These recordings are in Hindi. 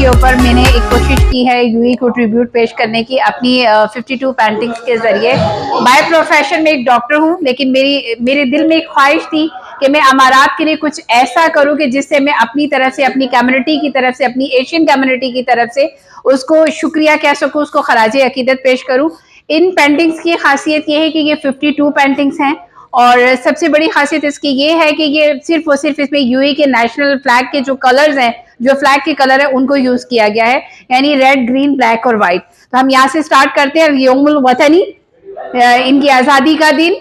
के ऊपर मैंने एक कोशिश की है यूएई को ट्रिब्यूट पेश करने की अपनी 52 पेंटिंग्स के जरिए। बाय प्रोफेशन में एक डॉक्टर हूँ, लेकिन मेरे दिल में एक ख्वाहिश थी कि मैं अमारात के लिए कुछ ऐसा करूँ कि जिससे मैं अपनी तरफ से, अपनी कम्युनिटी की तरफ से, अपनी एशियन कम्युनिटी की तरफ से उसको शुक्रिया कह सकूँ, उसको खराज अकीदत पेश करूँ। इन पेंटिंग्स की खासियत ये है कि ये 52 पेंटिंग्स हैं और सबसे बड़ी खासियत इसकी ये है कि ये सिर्फ और सिर्फ इसमें यूएई के नेशनल फ्लैग के जो कलर्स हैं, जो फ्लैग के कलर है, उनको यूज किया गया है, यानी रेड, ग्रीन, ब्लैक और व्हाइट। तो हम यहाँ से स्टार्ट करते हैं। यौमुल वतनी, इनकी आज़ादी का दिन।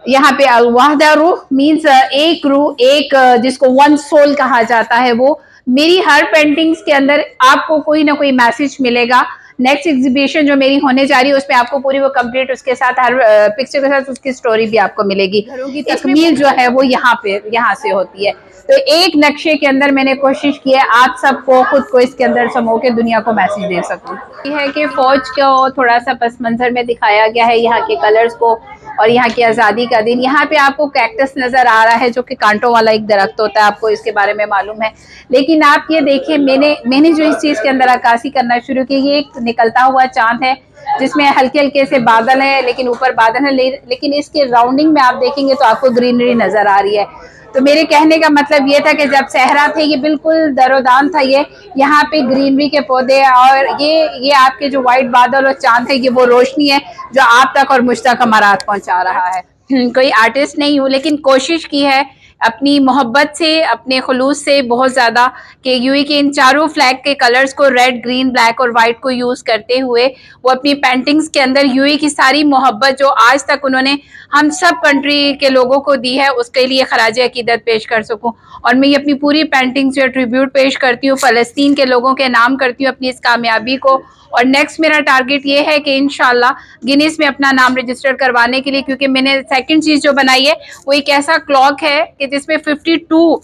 यहाँ पे अल वहदा रूह मीन्स एक रूह, एक जिसको वन सोल कहा जाता है। वो मेरी हर पेंटिंग्स के अंदर आपको कोई ना कोई मैसेज मिलेगा। नेक्स्ट एग्जीबिशन जो मेरी होने जा रही है उसमें आपको पूरी वो कंप्लीट, उसके साथ हर पिक्चर के साथ उसकी स्टोरी भी आपको मिलेगी। घरों की तकमील जो है वो यहाँ से होती है। तो एक नक्शे के अंदर मैंने कोशिश की है आप सबको, खुद को इसके अंदर समो के दुनिया को मैसेज दे सकूं। ये है कि फौज को थोड़ा सा पस मंजर में दिखाया गया है, यहाँ के कलर्स को और यहाँ की आज़ादी का दिन। यहाँ पे आपको कैक्टस नजर आ रहा है जो कि कांटों वाला एक दरख्त होता है, आपको इसके बारे में मालूम है। लेकिन आप ये देखिए, मैंने जो इस चीज के अंदर अक्कासी करना शुरू की, ये एक निकलता हुआ चांद है जिसमें हल्के हल्के से बादल हैं, लेकिन ऊपर बादल है, लेकिन इसके राउंडिंग में आप देखेंगे तो आपको ग्रीनरी नजर आ रही है। तो मेरे कहने का मतलब ये था कि जब सहरा थे ये बिल्कुल दरोदान था, ये यहाँ पे ग्रीनरी के पौधे, और ये आपके जो व्हाइट बादल और चांद है, ये वो रोशनी है जो आप तक और मुझ तक अमारात पहुंचा रहा है। कोई आर्टिस्ट नहीं हूँ, लेकिन कोशिश की है अपनी मोहब्बत से, अपने खुलूस से बहुत ज़्यादा, कि यूएई के इन चारों फ्लैग के कलर्स को, रेड, ग्रीन, ब्लैक और वाइट को यूज़ करते हुए वो अपनी पेंटिंग्स के अंदर यूएई की सारी मोहब्बत जो आज तक उन्होंने हम सब कंट्री के लोगों को दी है, उसके लिए खराज अकीदत पेश कर सकूं। और मैं ये अपनी पूरी पेंटिंग्स जो ट्रिब्यूट पेश करती हूँ, फ़लस्तीन के लोगों के नाम करती हूँ अपनी इस कामयाबी को। और नेक्स्ट मेरा टारगेट ये है कि इंशाल्लाह गिनीज में अपना नाम रजिस्टर करवाने के लिए, क्योंकि मैंने सेकंड चीज़ जो बनाई है वो एक ऐसा क्लॉक है कि जिसमें 52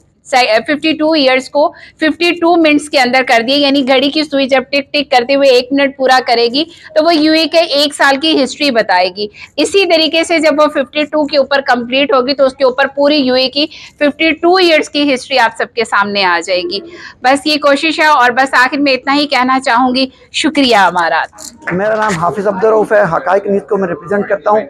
ईयर्स को 52 मिनट्स के अंदर कर दिए, यानी घड़ी की सुई जब टिक टिक करते हुए 1 मिनट पूरा करेगी तो वो यूएई के 1 साल की हिस्ट्री बताएगी। इसी तरीके से जब वो 52 के ऊपर कंप्लीट होगी तो उसके ऊपर पूरी यूएई की 52 ईयर्स की हिस्ट्री आप सबके सामने आ जाएगी। बस ये कोशिश है, और बस आखिर में इतना ही कहना चाहूंगी, शुक्रिया अमारात। मेरा नाम हाफिज अब्दुल रऊफ है, हकाइक न्यूज़ को मैं रिप्रेजेंट करता हूँ।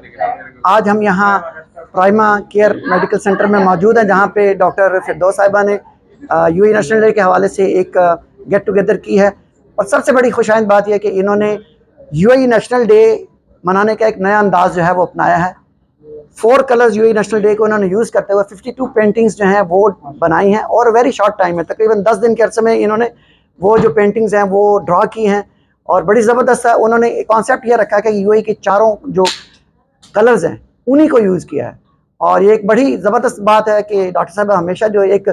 आज हम यहाँ प्राइमा केयर मेडिकल सेंटर में मौजूद हैं, जहाँ पे डॉक्टर फिरदौस साहिबा ने यूएई नेशनल डे के हवाले से एक गेट टुगेदर की है। और सबसे बड़ी खुशाइंद बात यह है कि इन्होंने यूएई नेशनल डे मनाने का एक नया अंदाज जो है वो अपनाया है। 4 कलर्स यूएई नेशनल डे को इन्होंने यूज़ करते हुए 52 पेंटिंग्स जो हैं वो बनाई हैं, और वेरी शॉर्ट टाइम में, तकरीबन 10 दिन के अरसे में इन्होंने वो जो पेंटिंग्स हैं वो ड्रा की हैं। और बड़ी ज़बरदस्त है, उन्होंने कॉन्सेप्ट ये रखा है कि यूएई के चारों जो कलर्स हैं उन्हीं को यूज़ किया है। और ये एक बड़ी ज़बरदस्त बात है कि डॉक्टर साहब हमेशा जो एक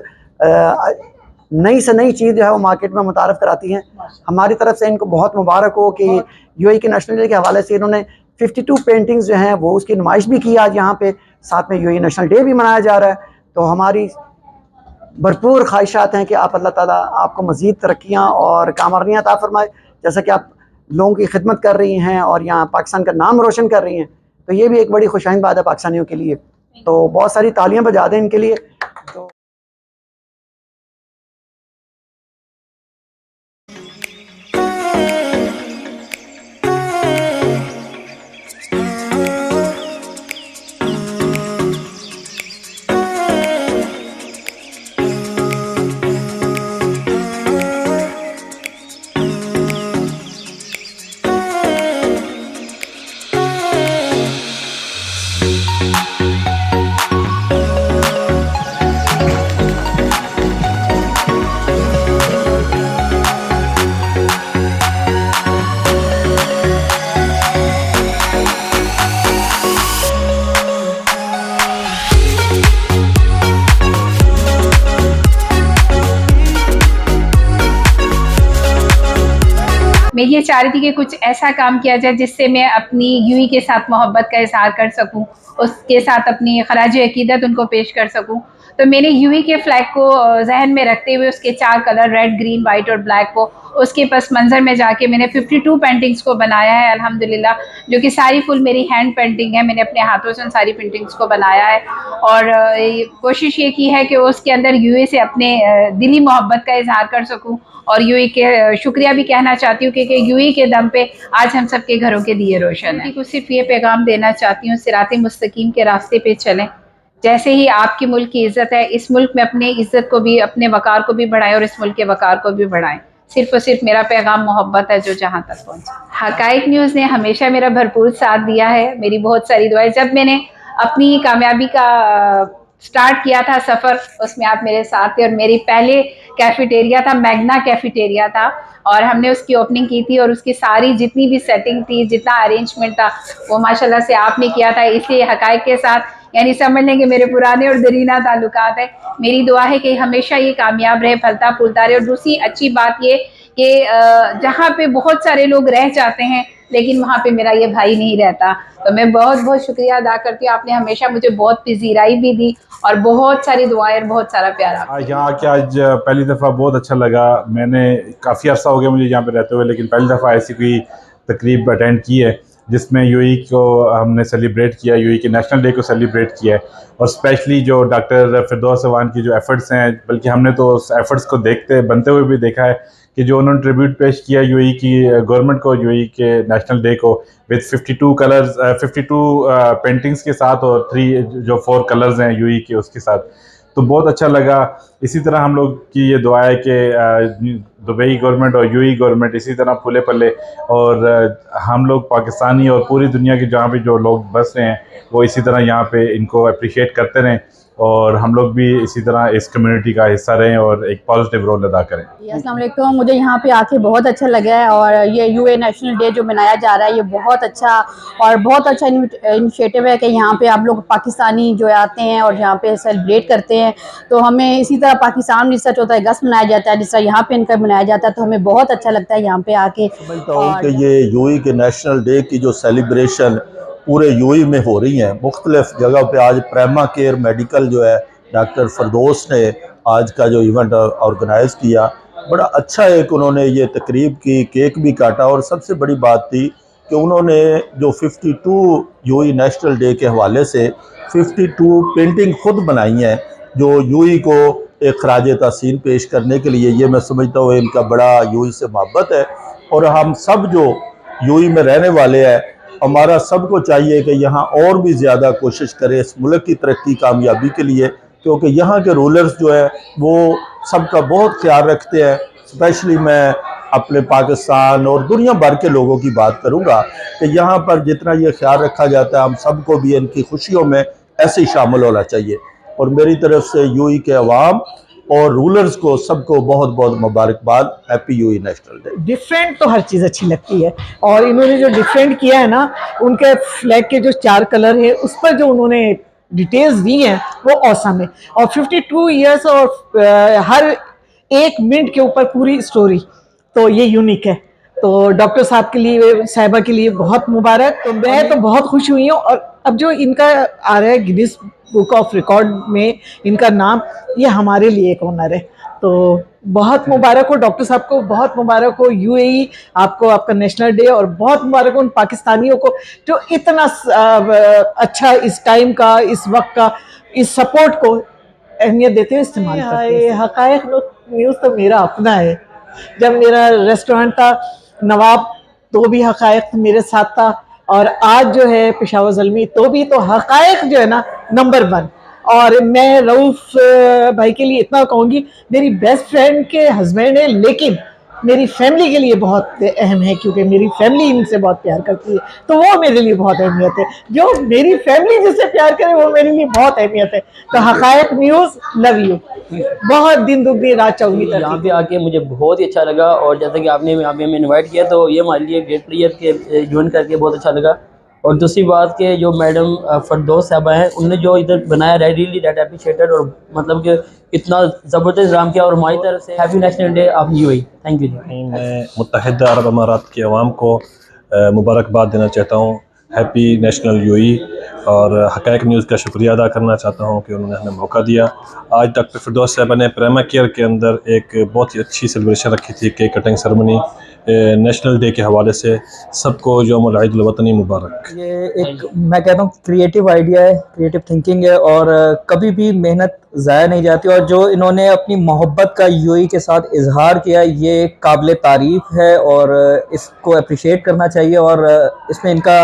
नई से नई चीज़ जो है वो मार्केट में मुतारफ़ कराती हैं। हमारी तरफ से इनको बहुत मुबारक हो कि यूएई के नेशनल डे के हवाले से इन्होंने 52 पेंटिंग्स जो हैं वो उसकी नुमाइश भी की आज यहाँ पे, साथ में यूएई नेशनल डे भी मनाया जा रहा है। तो हमारी भरपूर ख्वाहिशात हैं कि आप अल्लाह ताला आपको मज़ीद तरक्कियाँ और कामयाबियाँ अता फरमाए, जैसा कि आप लोगों की खिदमत कर रही हैं और यहाँ पाकिस्तान का नाम रोशन कर रही हैं। तो ये भी एक बड़ी खुशाइंद बात है पाकिस्तानियों के लिए। तो बहुत सारी तालियां बजा दें इनके लिए। तो मैं ये चाह रही थी कि कुछ ऐसा काम किया जाए जिससे मैं अपनी यूएई के साथ मोहब्बत का इजहार कर सकूं, उसके साथ अपनी खराज अकीदत उनको पेश कर सकूं। तो मैंने यूएई के फ्लैग को जहन में रखते हुए उसके 4 कलर रेड, ग्रीन, वाइट और ब्लैक को उसके पस मंज़र में जाके मैंने 52 पेंटिंग्स को बनाया है अल्हम्दुलिल्लाह, जो कि सारी फुल मेरी हैंड पेंटिंग है। मैंने अपने हाथों से उन सारी पेंटिंग्स को बनाया है और कोशिश ये की है कि उसके अंदर यूएई से अपने दिली मोहब्बत का इजहार कर सकूँ और यूएई के शुक्रिया भी कहना चाहती हूँ क्योंकि यूएई के दम पे आज हम सबके घरों के दिए रोशन हैं। को सिर्फ ये पैगाम देना चाहती हूँ, सिराते मुस्तकीम के रास्ते पे चलें। जैसे ही आपके मुल्क की इज्जत है, इस मुल्क में अपनी इज्जत को भी, अपने वकार को भी बढ़ाएं और इस मुल्क के वकार को भी बढ़ाएं। सिर्फ और सिर्फ मेरा पैगाम मोहब्बत है जो जहाँ तक पहुँचा। हकाइक न्यूज़ ने हमेशा मेरा भरपूर साथ दिया है, मेरी बहुत सारी दुआएं। जब मैंने अपनी कामयाबी का स्टार्ट किया था सफ़र, उसमें आप मेरे साथ थे और मेरी पहले कैफेटेरिया था, मैग्ना कैफेटेरिया था और हमने उसकी ओपनिंग की थी और उसकी सारी जितनी भी सेटिंग थी, जितना अरेंजमेंट था, वो माशाल्लाह से आपने किया था। इसलिए हकाइक के साथ यानी समझ लें कि मेरे पुराने और दरीना ताल्लुकात है। मेरी दुआ है कि हमेशा ये कामयाब रहे, फलता फूलता रहे। और दूसरी अच्छी बात ये कि जहाँ पे बहुत सारे लोग रह जाते हैं लेकिन वहाँ पे मेरा ये भाई नहीं रहता, तो मैं बहुत बहुत शुक्रिया अदा करती हूँ। आपने हमेशा मुझे बहुत पजीराई भी दी और बहुत सारी दुआएं और बहुत सारा प्यार। आज यहाँ आके आज पहली दफ़ा बहुत अच्छा लगा। मैंने काफ़ी अर्सा हो गया मुझे यहाँ पे रहते हुए, लेकिन पहली दफ़ा ऐसी कोई तकरीब अटेंड की है जिसमें यूएई को हमने सेलिब्रेट किया, यूएई के नेशनल डे को सेलिब्रेट किया है। और स्पेशली जो डॉक्टर फिरदौस अवान की जो एफ़र्ट्स हैं, बल्कि हमने तो उस एफ़र्ट्स को बनते हुए भी देखा है कि जो उन्होंने ट्रिब्यूट पेश किया यूएई की गवर्नमेंट को, यूएई के नेशनल डे को, विद 52 कलर्स, 52 पेंटिंग्स के साथ और 4 कलर्स हैं यूएई के उसके साथ, तो बहुत अच्छा लगा। इसी तरह हम लोग की ये दुआ है कि दुबई गवर्नमेंट और यूएई गवर्नमेंट इसी तरह फूले पले और हम लोग पाकिस्तानी और पूरी दुनिया के जहाँ भी जो लोग बस रहे हैं वो इसी तरह यहाँ पे इनको अप्रिशिएट करते रहें और हम लोग भी इसी तरह इस कम्युनिटी का हिस्सा रहें और एक पॉजिटिव रोल अदा करें। अस्सलाम वालेकुम। मुझे यहाँ पे आके बहुत अच्छा लगा है और ये यूए नेशनल डे जो मनाया जा रहा है ये बहुत अच्छा और बहुत अच्छा इनिशिएटिव है कि यहाँ पे आप लोग पाकिस्तानी जो आते हैं और यहाँ पे सेलिब्रेट करते हैं। तो हमें इसी तरह पाकिस्तान में जिस तरह 14 अगस्त मनाया जाता है, जिस तरह यहाँ पे इनका मनाया जाता है, तो हमें बहुत अच्छा लगता है यहाँ पे आके। समझता हूँ कि ये यूएई के नेशनल डे की जो सेलिब्रेशन पूरे यूएई में हो रही हैं, मुख्तलिफ जगह पे आज प्राइमा केयर मेडिकल जो है डॉक्टर फिरदौस ने आज का जो इवेंट ऑर्गेनाइज़ किया, बड़ा अच्छा एक उन्होंने ये तकरीब की, केक भी काटा और सबसे बड़ी बात थी कि उन्होंने जो 52 यूएई नेशनल डे के हवाले से 52 पेंटिंग खुद बनाई हैं जो यूएई को एक खराज तहसीन पेश करने के लिए। ये मैं समझता हूँ इनका बड़ा यूएई से मोहब्बत है और हम सब जो यूएई में रहने वाले हैं हमारा सबको चाहिए कि यहाँ और भी ज़्यादा कोशिश करें इस मुल्क की तरक्की कामयाबी के लिए, क्योंकि यहाँ के रूलर्स जो है वो सबका बहुत ख्याल रखते हैं। स्पेशली मैं अपने पाकिस्तान और दुनिया भर के लोगों की बात करूँगा कि यहाँ पर जितना ये ख्याल रखा जाता है हम सबको भी इनकी खुशियों में ऐसे ही शामिल होना चाहिए। और मेरी तरफ से यूएई के अवाम और रूलर्स को सबको बहुत बहुत मुबारकबाद। Happy UAE national day. Different तो हर चीज़ अच्छी लगती है और इन्होंने जो डिफरेंट किया है ना, उनके फ्लैग के जो 4 कलर है उस पर जो उन्होंने डिटेल्स दी हैं वो औसम है। और 52 इयर्स और हर एक मिनट के ऊपर पूरी स्टोरी, तो ये यूनिक है। तो डॉक्टर साहब के लिए, साहिबा के लिए बहुत मुबारक। तो मैं तो बहुत खुश हुई हूँ। और अब जो इनका आ रहा है गिनीज बुक ऑफ रिकॉर्ड में इनका नाम, ये हमारे लिए एक ऑनर है। तो बहुत मुबारक हो डॉक्टर साहब को, बहुत मुबारक हो यूएई आपको, आपका नेशनल डे, और बहुत मुबारक हो उन पाकिस्तानियों को जो इतना अच्छा इस टाइम का, इस वक्त का, इस सपोर्ट को अहमियत देते हुए इस्तेमाल करते हैं। हकायक न्यूज़ तो मेरा अपना है। जब मेरा रेस्टोरेंट था नवाब तो भी हकायक मेरे साथ था, और आज जो है पेशावर ज़ल्मी तो भी, तो हकायक जो है ना नंबर 1। और मैं रऊफ़ भाई के लिए इतना कहूँगी, मेरी बेस्ट फ्रेंड के हस्बैंड है लेकिन मेरी फैमिली के लिए बहुत अहम है, क्योंकि मेरी फैमिली इनसे बहुत प्यार करती है, तो वो मेरे लिए बहुत अहमियत है। जो मेरी फैमिली जिससे प्यार करे वो मेरे लिए बहुत अहमियत है। तो हकायक न्यूज़ लव यू, बहुत दिन दुगनी रात चौगनी। यहाँ पे आके मुझे बहुत ही अच्छा लगा और जैसे कि आपने यहाँ पे हमें इनवाइट किया तो ये हमारे लिए ग्रेट प्लेयर के ज्वाइन करके बहुत अच्छा लगा। और दूसरी बात के जो मैडम फिरदौस साहबा हैं उन्होंने जो इधर बनाया रियली दैट अप्रिशिएटेड, और मतलब कि इतना ज़बरदस्त काम किया। और हमारी तरफ से happy national day of UAE. Thank you. मैं मुत्तहिदा अरब अमारात के अवाम को मुबारकबाद देना चाहता हूँ। हैप्पी नेशनल यूएई और हकायक न्यूज़ का शुक्रिया अदा करना चाहता हूँ कि उन्होंने हमें मौका दिया। आज डॉक्टर फिरदौस साहबा ने प्रेमा केयर के अंदर एक बहुत ही अच्छी सेलिब्रेशन रखी थी, cake cutting ceremony national day के हवाले से। सबको यौमुल ईद उल वतनी मुबारक। ये एक मैं कहता हूँ क्रिएटिव आइडिया है, क्रिएटिव थिंकिंग है और कभी भी मेहनत ज़ाया नहीं जाती और जो इन्होंने अपनी मोहब्बत का यूएई के साथ इजहार किया ये काबिल तारीफ़ है और इसको अप्रिशिएट करना चाहिए। और इसमें इनका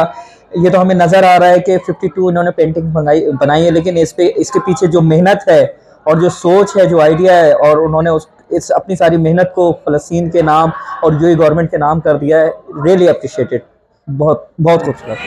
ये तो हमें नज़र आ रहा है कि 52 इन्होंने पेंटिंग बनाई है, लेकिन इसके पीछे जो मेहनत है और जो सोच है, जो आइडिया है और उन्होंने इस अपनी सारी मेहनत को फ़लस्तीन के नाम और यूएई गवर्नमेंट के नाम कर दिया है। रियली अप्रिशिएटेड, बहुत बहुत खूबसूरत।